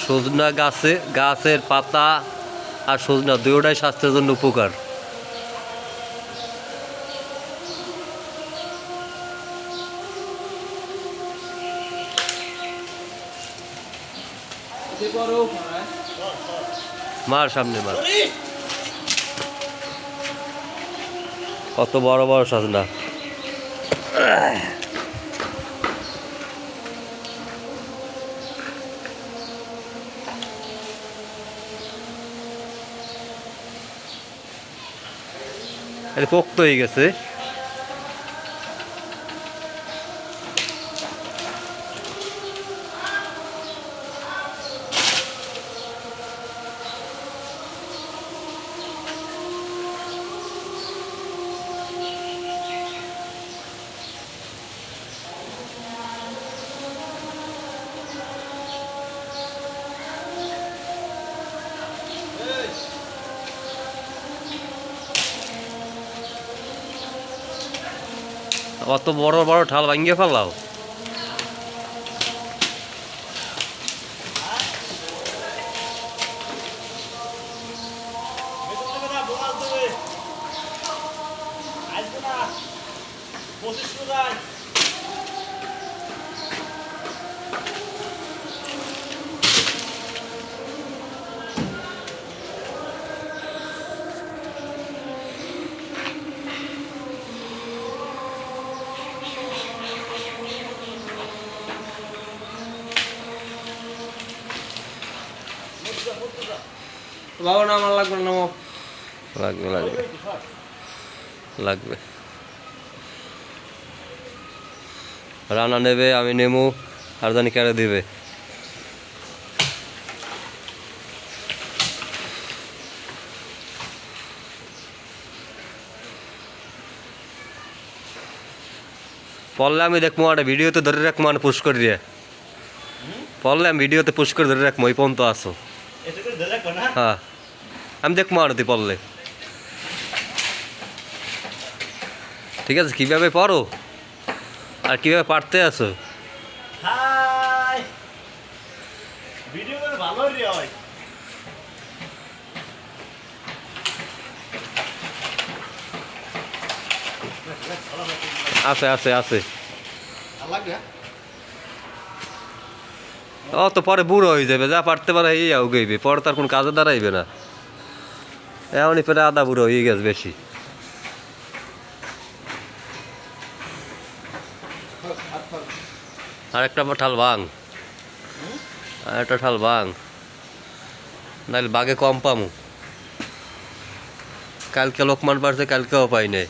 সজনা গাছের পাতা আর সজনা দুটোটাই স্বাস্থ্যের জন্য উপকার। মার সামনে মার, কত বড় বড় সজনা। পোক্ত হয়ে গেছে। অত বড় বড় ঠাল ভাঙিয়ে ফেলাও। বাবা না আমার লাগবে না, লাগবে লাগবে লাগবে। রান্না নেবে, আমি নেমু, আর জানি কেড়ে দিবে। পড়লে আমি দেখবো একটা ভিডিওতে ধরে রাখবো, মানে পুশ করে দিয়ে পড়লে আমি ভিডিওতে পুশ করে ধরে রাখবো, ওই পর্যন্ত আসো। হ্যাঁ, আমি দেখবো আরতি পড়লে। ঠিক আছে, কীভাবে পড়ো আর কীভাবে পারতে আসো। আছে আছে আছে। ও তো পরে বুড়ো হয়ে যাবে, যা পারতে পারে এই গইবে, পরে তার কোনো কাজে দাঁড়াইবে না। এমনই পরে আদা বুড়ো হয়ে গেছে বেশি। আর একটা ঠাল ভাঙ, আর একটা ঠাল ভাঙ, নাহলে বাঘে কম পামু। কালকে লোকমান পারছে, কালকেও পাই নাই।